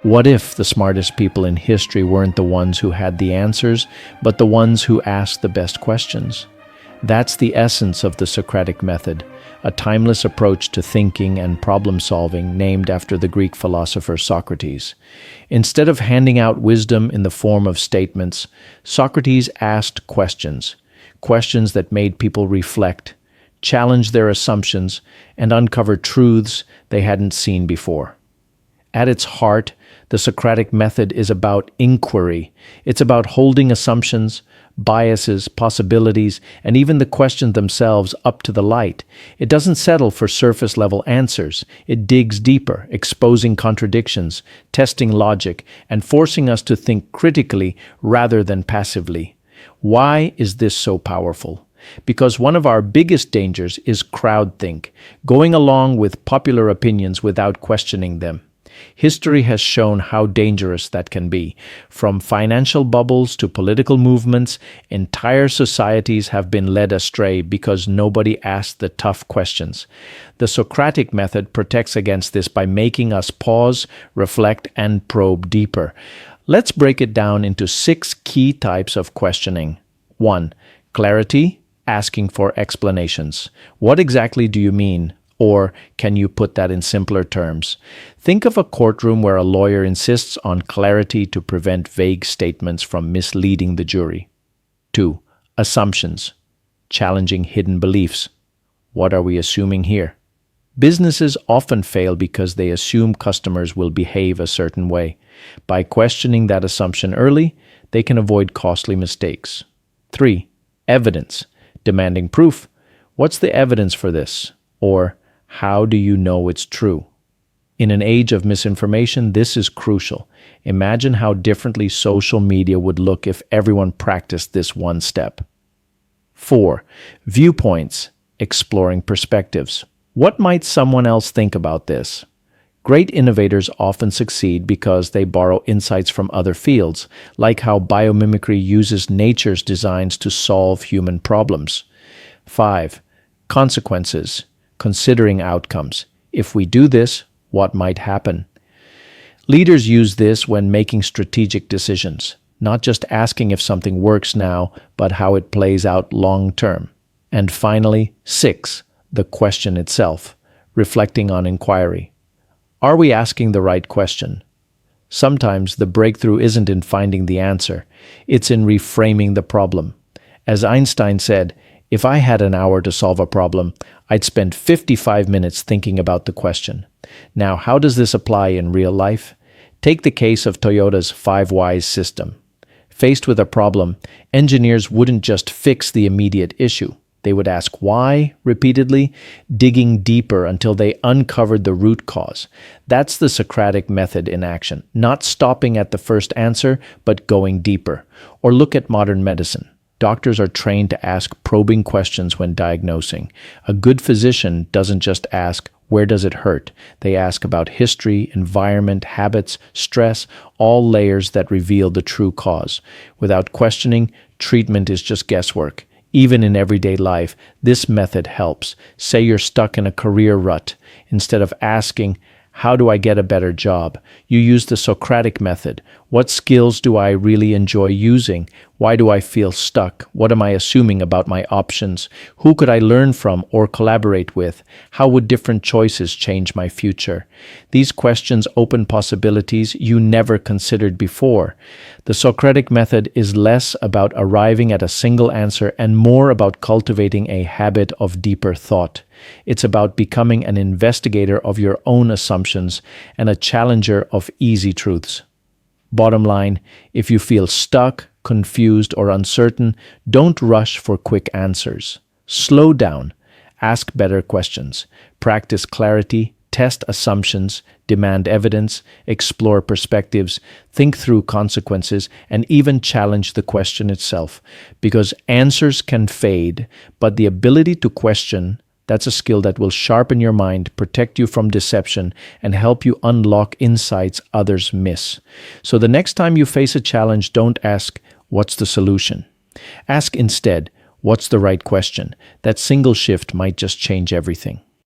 What if the smartest people in history weren't the ones who had the answers, but the ones who asked the best questions? That's the essence of the Socratic Method, a timeless approach to thinking and problem-solving named after the Greek philosopher Socrates. Instead of handing out wisdom in the form of statements, Socrates asked questions, questions that made people reflect, challenge their assumptions, and uncover truths they hadn't seen before. At its heart, the Socratic Method is about inquiry. It's about holding assumptions, biases, possibilities, and even the questions themselves up to the light. It doesn't settle for surface-level answers. It digs deeper, exposing contradictions, testing logic, and forcing us to think critically rather than passively. Why is this so powerful? Because one of our biggest dangers is crowdthink, going along with popular opinions without questioning them. History has shown how dangerous that can be. From financial bubbles to political movements, entire societies have been led astray because nobody asked the tough questions. The Socratic Method protects against this by making us pause, reflect, and probe deeper. Let's break it down into 6 key types of questioning. 1. Clarity, asking for explanations. What exactly do you mean? Or can you put that in simpler terms? Think of a courtroom where a lawyer insists on clarity to prevent vague statements from misleading the jury. 2. Assumptions, challenging hidden beliefs. What are we assuming here? Businesses often fail because they assume customers will behave a certain way. By questioning that assumption early, they can avoid costly mistakes. 3. Evidence, demanding proof. What's the evidence for this? Or, how do you know it's true? In an age of misinformation, this is crucial. Imagine how differently social media would look if everyone practiced this one step. 4. Viewpoints, exploring perspectives. What might someone else think about this? Great innovators often succeed because they borrow insights from other fields, like how biomimicry uses nature's designs to solve human problems. 5. Consequences, considering outcomes. If we do this, what might happen? Leaders use this when making strategic decisions, not just asking if something works now, but how it plays out long term. And finally, 6, the question itself, reflecting on inquiry. Are we asking the right question? Sometimes the breakthrough isn't in finding the answer, it's in reframing the problem. As Einstein said, if I had an hour to solve a problem, I'd spend 55 minutes thinking about the question. Now, how does this apply in real life? Take the case of Toyota's 5 Whys system. Faced with a problem, engineers wouldn't just fix the immediate issue. They would ask why repeatedly, digging deeper until they uncovered the root cause. That's the Socratic Method in action, not stopping at the first answer, but going deeper. Or look at modern medicine. Doctors are trained to ask probing questions when diagnosing. A good physician doesn't just ask, where does it hurt? They ask about history, environment, habits, stress, all layers that reveal the true cause. Without questioning, treatment is just guesswork. Even in everyday life, this method helps. Say you're stuck in a career rut. Instead of asking, how do I get a better job? You use the Socratic Method. What skills do I really enjoy using? Why do I feel stuck? What am I assuming about my options? Who could I learn from or collaborate with? How would different choices change my future? These questions open possibilities you never considered before. The Socratic Method is less about arriving at a single answer and more about cultivating a habit of deeper thought. It's about becoming an investigator of your own assumptions and a challenger of easy truths. Bottom line, if you feel stuck, confused, or uncertain, don't rush for quick answers. Slow down. Ask better questions. Practice clarity. Test assumptions. Demand evidence. Explore perspectives. Think through consequences, and even challenge the question itself. Because answers can fade, but the ability to question, that's a skill that will sharpen your mind, protect you from deception, and help you unlock insights others miss. So the next time you face a challenge, don't ask, what's the solution? Ask instead, what's the right question? That single shift might just change everything.